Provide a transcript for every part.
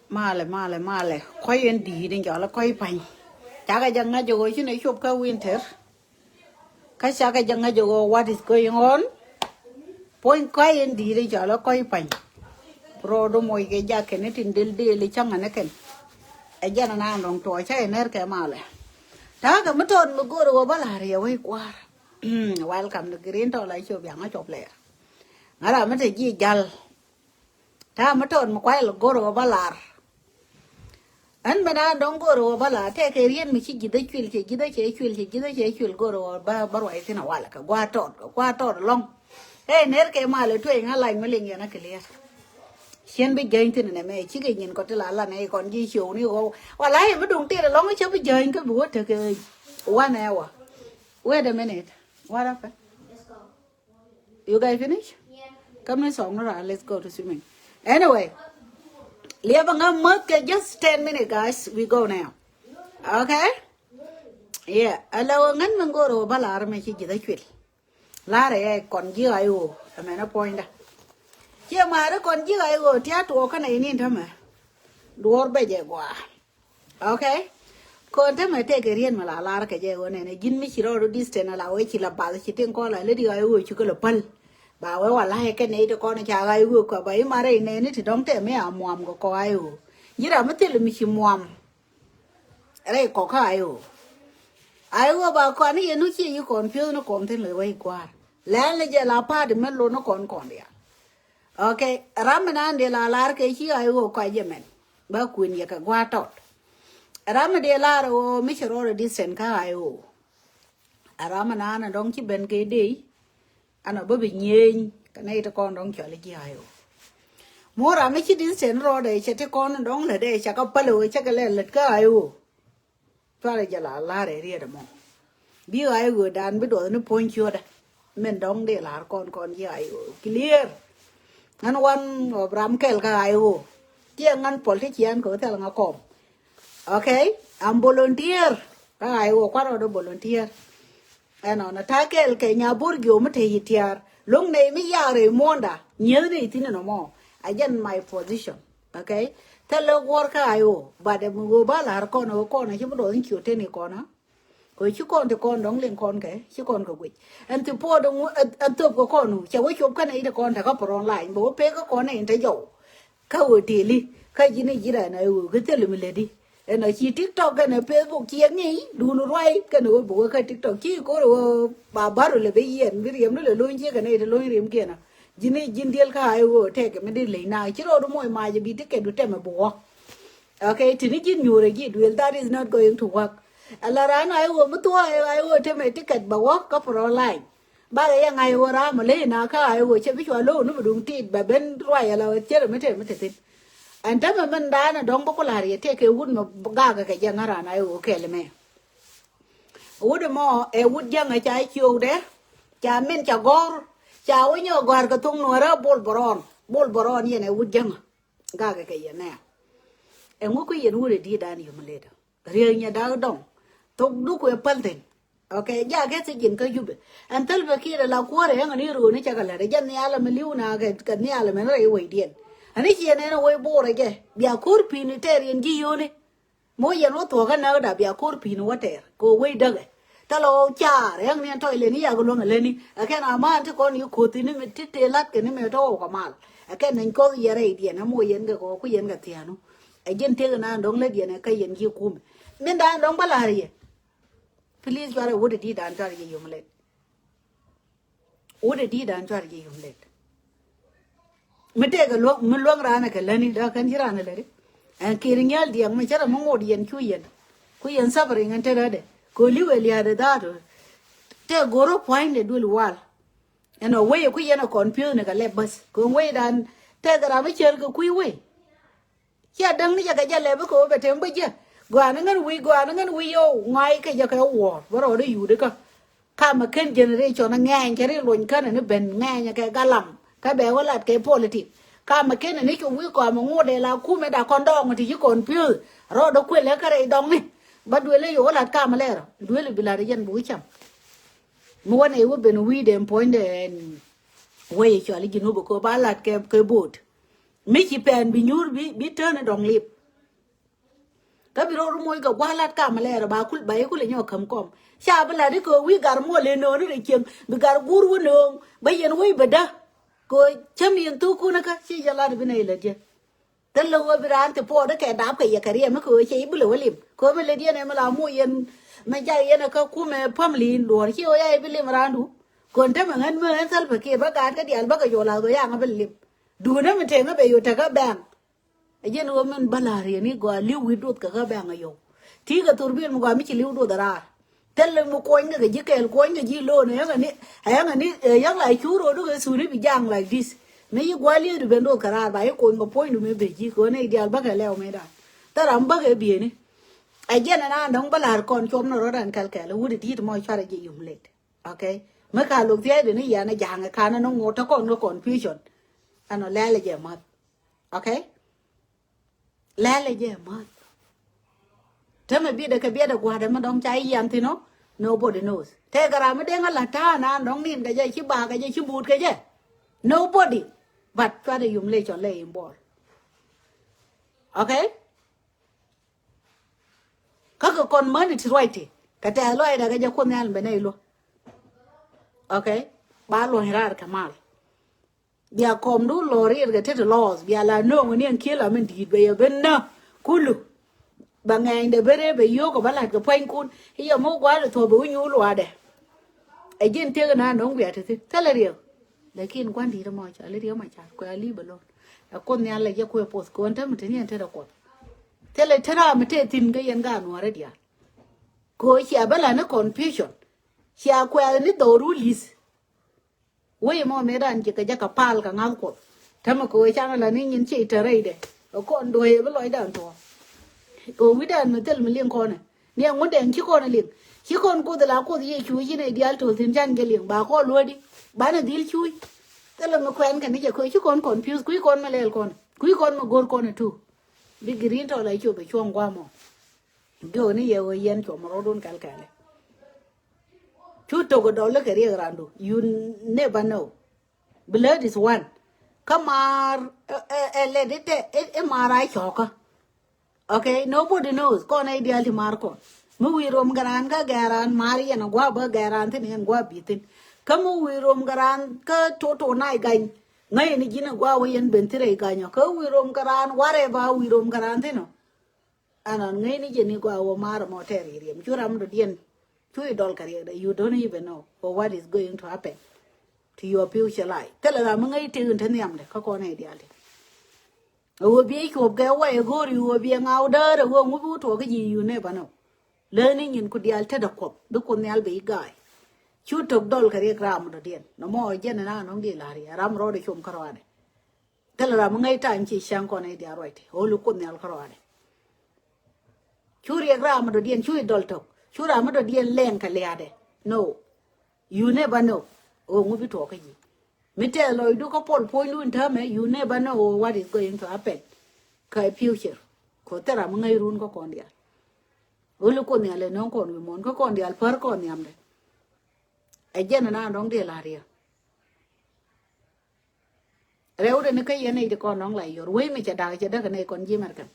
male khoi en di den jala khoi pan chaga janga jogo chine shop ka winter ka chaga janga jogo what is going on point khoi en di den jala khoi pan rodo moy ke ja ken tin del changa ne ken e jana na ndong to cha ener ke male ta ga muton mu go ro bala re wai kwar welcome to green to lai shop yang a chop le ngara mate ji jal ta muton mu kwai go ro bala anh mà đang đóng goro rồi bà là thế cái riêng mình chỉ gida chul goro ba rồi thế nào là cái qua trọt long ê nè cái mà lại thuê ngay lại mới lên nhà cái liền xem bây giờ thế này mẹ chỉ cái nhìn có thể là này còn gì chiều nữa cô và lại mới đồng tiền là long chứ bây giờ cái bữa thì cái one hour wait a minute what happened you guys finish come lên xong rồi let's go to swimming anyway just 10 minutes, guys. We go now. Okay? Yeah. Hello, ngan mangoro balar me chi jida chwil. Lare kon ji ayo. Amena point. Che mare kon ji ayo tia to kana ini thama. Duor be je gwa. Okay? Kon ta me te ke rien mala lar ke je one ne jin mi chiro distance la we chi la ba chi ten ko la le di ayo chi ko la pal. Bà với quả lai cái này con nó chả gai vừa cả bảy mà đây này thì đóng tiền mấy à muam của cô ai u, như là mất tiền là mình chỉ muam, đây có cái ai u bà con này nó chỉ như con phiêu nó còn thêm lời quay qua, lẽ là giờ là pa thì mất luôn nó còn đấy, ok, Ramadan để là cái chi ai u coi gì mình, bà quyền gì cả qua tọt, Ramadan là rồi mấy chỗ rồi đi xem cái ai u, Ramadan là đóng chỉ bên cái đi anh ở bên nhiên cái này tao con đóng chơi là gì ai mua ra mấy chiếc điện sen rồi đấy chắc con đóng là đây chắc có palo chắc cái này lật cái ai cho là giờ là để đi đâu mà bây giờ ai đàn biết đồ nó point chưa đấy mình đóng để là con gì ai clear ngăn quan ở ram kel cái ai chia ngăn politician có thể là ngã cọp ok I'm volunteer cái ai qua đó volunteer anh nói ta cái nhà bor gyo mà thấy tiar lúc này mới giờ rồi monda nhớ đi thì nó mò I get my position okay thế là work ayo bà để mua ba là con này chứ bắt đầu những chuyện thế này con á rồi chứ con thì con đóng lên con cái chứ con có quỵt anh thì po đông anh tập của con cháu ấy chụp cái này thì con thì có pro lại bố bé có con này thấy dậu cái hồi thì li cái gì này này cái thế là mình lấy đi nó chỉ TikTok cái này Facebook chiếm nhỉ đủ nó rồi cái nó bố cái TikTok chỉ có bà rồi là bây giờ ví dụ nó là lôi chứ cái này là lôi riêng kia nè jin deal cái ai vô thế cái mình đi lấy nào chứ đâu mỗi mai giờ bị tiết kiệm được tiền mà bố ok thì nó chỉ nhiều rồi gì well that is not going to work là ra ai vô mất tua ai vô thế mà tiết kiệm bảo có pro line ba cái ngày vô ra mà lấy nào cái ai vô chứ biết cho lô nó mà đúng tiền bà bên rồi là chết rồi mới thế anh ta mà mình đã là đóng bốc là gì thế cái wood mà gà cái giang ra này ok là mẹ wood mà wood giang ở trái chiều đấy cha mình cha gor cha với nhau gor cái tung nó ra bol boron như này wood giang gà cái giang này em có cái gì wood đi đàn nhiều mà lấy đó riêng nhà đào đông tục đúc cái palten ok giá cái gì cái gì anh ta bây giờ là qua đấy anh ấy rồi này chắc là đấy giang này là mình lưu na cái này là mình lấy quay điện anh ấy chỉ nên nói bố rồi kì, bia cốt pin tê riêng gì vậy nè, mỗi giờ nó thua cái nào đã bia cốt pin quá tê, cô quay được cái, ta lo cha, rồi anh nên thôi lên đi, anh luôn lên đi, cái nào mà anh con yêu cốt thì nó mới tê lát cái nó mới đâu có mal, cái này có gì đấy đi, nó mỗi giờ cái có cái gì cái tiền nó, cái gì thế cái nào đóng lấy tiền cái gì kia cũng, mình đã đóng bao là gì, please vào đây đi đàn cho gì dùng lên, đi đàn cho gì dùng lên. Mình thấy cái mình luang ra này cái lần này đã cái gì ra này đấy, anh kia nghe tiếng mình chắc là mong ngồi điện chui yên sắp rồi anh thấy đấy, coi liu về liar đó rồi, thế goro point để đuổi wall, anh nói vậy chui yên nó confuse này cái lẹp bus, coi vậy đàn, thế cái nào mới chơi cái chui vậy, kia đằng này cái gì lẹp có về thêm bây giờ, gua nó ngân quy yo, ngay cái gì cái wall, bắt đầu đấyอยู่đấy cơ, mà khen generation nó nghe cái đấy luôn cái này nó bền nghe cái galam cái bé có là cái politics mà cái này chúng quý còn mà ngô để là khu mẹ đã con đong thì chứ còn phiêu rồi đâu quên lấy cái này đong này bắt đuôi lấy yếu là mà lẽ rồi đuôi là bị là dân bùi chậm mua này có bên we dem point để quay cho lấy gì nó có ba là cái boat mấy chị bèn bị nhur bị turn đong lip ka biro ru moy ka walat ka male ba kul bay kul nyo kam kom sha bala di ko wi gar mo le no ni kem bi gar gur wu no bayen wi bada ko cham yin tu ku na ka chi jala bi nei le je tan lo bi ran te po da ke dap ka ya kare ma ko chi bu lo lim ko me le di ne ma la mo yen ma ja yen ka ku me pam lin do chi o ya bi lim randu kon ta ma ngan ma ngan sal pa ke ba ka di al ba ka yo la go ya nga bi lim du na me te nga be yo ta ka bang ajen wo men balari ni go liu widot ka ba ngayo ti ga turbin mo ga mi liu do dara tel mo ko nga ji kel ko nga ji lo ne ga ni aya ni yang lai chu ro do ga su ni bi jang like this me yi go liu be do kara ba ko ngo point me be ji ko ne dial ba ga leo me da taram ba ga bi ni ajen na ndong balar kon chom no ro dan kal kal wudi ti mo chara ji yum let okay me ka lu tie de ni ya na jang ka na no ngota kon no confusion ano lele je mat okay lele je mat tama bi da ka bi da gwa da ma dong chai yan thi no nobody knows te gara ma de ngala ta na dong nin ga je chi ba ga je chi but ga je nobody but twa de yum le cho le im bol okay ka ko kon ma ni right ka ta lo da ga je ko nyal be nei lo okay ba lo hirar kamal bia kom du lori ga te laws bia la no ngani an kila men di be ben na kulu ba ngai de bere be yo ko bala ga pain kun hiya mo gwa le to bu nyu lo ade e jin te na no bia te te le rio lekin kwan di mo cha le rio ma cha ko ali balon a kon ne ala ye ko pos ko anta mutini ante da ko te le tara mate tin ga yan ga no re dia ko ya bala na confusion ya ko ni do rulis we mo me ran ke ka pal ka ngal ko tama ko cha la ni nyin chi tare de ko ndo he lo dan to o wi dan me tel me lien ko ne ni an den ki ko ne lien ki kon ko de la ko ye chu yi ne dial to tin jan ge lien ba ko lo di ba na dil chu tel me kwen kan ni je ko ki kon confuse ku kon me lel kon ku kon me gor ko ne tu bi green to la chu be chong kwa mo do ni ye wo yen cho mo don kal kale Chuto go dollar career randu. You never know. Blood is one. Kamar let it marai choka. Okay, nobody knows. Kon idea to Marco. Mu rom garanga garan mari and guaba garantin and guabitin. Kamu we rom garan ka toto nai gain. Nay ni gina guawi and bentire ganyo. Ko we rom garan whatever we rom garantino. And on any jenny guava mar moterium. Juram the dien. You don't even know for what is going to happen to your future life. Tell her I'm going to tell them the cocoa idea. Will be a go away, go, you will be an out there, won't move to you never know. Learning in could the alter the cop, the conel be guy. You took dull career gram the dear. No more gen and on the Larry, Ram Roddy from Carone. Tell her I'm going time she shank on idea right. Oh, look on the Alcarone. Churia gram the dear, chewy dull talk. Sure, I'm not a dear len kaleade. No, you never know. Oh, movie talk again. Me tell you, do a poll point in term, you never know what is going to happen. Kai future. Kotera mungai run ko kondia. Ulu ko ni ale non kon wi mon ko kondia al par kon yamde. Ajen na dong de laria. Reude ne kay yene de kon nong lai yor. We me cha da ka ne kon jimer kan.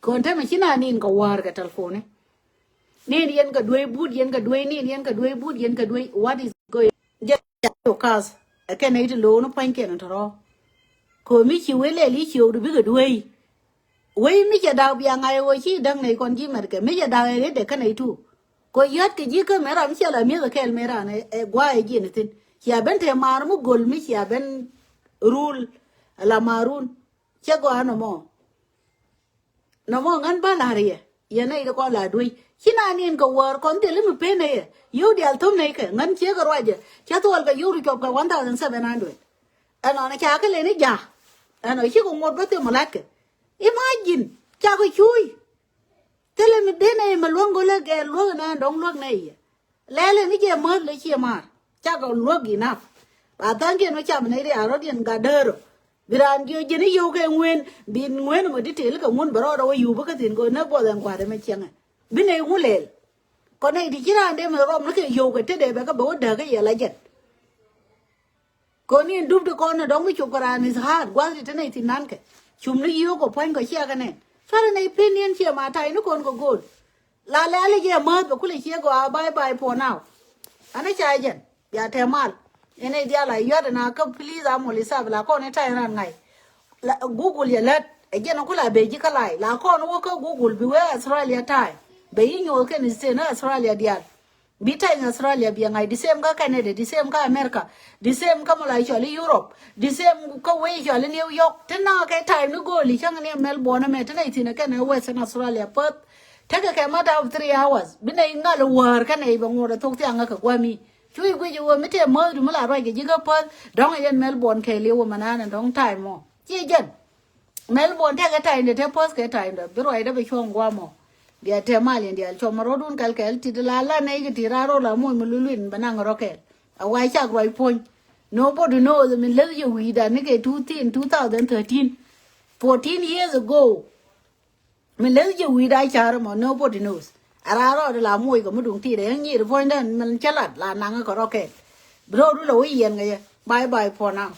Kon ta me china nin ko war ka telephone. Nin yen ka dwe bud yen ka dwe nin yen ka dwe bud yen ka dwe what is going just your cars ken it lo no pan ken toro ko mi chi we le li chi o du bi ka dwe we mi cha da bia ngai wo chi dang nei kon ji mer ke mi cha da re de ka nei tu ko yat ke ji ka me ram chi la mi ka kel me ra ne gwa e ji ne tin ya ben te mar mu gol mi ya ben rule la marun che go ano mo no mo ngan ba la re ye nei ko la dwe China nin ko war kon te limu pene ye yu dial tum nei ke ngan che ko raje cha tol ka yuru chop ka 1700 ano na cha ka le ni ja ano chi ko mod bate malak imagine cha ko chui tele mi dene ma longo le ge lo na dong lo nei le ni je mod le chi mar cha ko lo gi na ba tan ke no cha nei ri aro dien ga dero biran yo je ni yo ke ngwen bin ngwen mo detail ka ngun baro do yu ba ka tin ko na bo dan kwa de me chenga bine ngulel ko nei di jira ande me rom no ke yo ke te de be ka bo da ke ya la jet ko ni dub de ko na dong mi chu kara ni ha gwa ti te nei ti nan ke chum ni yo ko poin ko chia ka ne Foreign opinion here, my time, no con go good. La la ye mud, but could here go bye for now. And a giant, ya temal. In a dear like yard and I come please, I'm only la con a time and night. Google your let again, Okula Bejika lie. La con walker Google beware Australia time. Being you can stay in Australia, dear. Bita in Australia being the same ka Canada, the same ka America, the same ka Malaysia, Europe, the same ka way you New York. Then now get time to go, Lichang near Melbourne, Metanating in a can Western Australia, Perth. Take a matter of 3 hours. Bina inga work and even more talk to Angaka Gwami. Chui you were met a murder Mula right a jigger Perth, don't again Melbourne, Kelly woman and long time more. Again. Melbourne take a time, the temples get time, the bureau I never shown Guamo. Dia temali dia chomarodun kalkel tidala na tiraro la mo mululin banang rocket a wai chak roi point nobody knows me let you we da nige 2013 14 years ago me let you we da charamo nobody knows araro la mo ko mudung ti de ngi point dan man chalat la nang ko rocket bro du lo yen ga bye for now.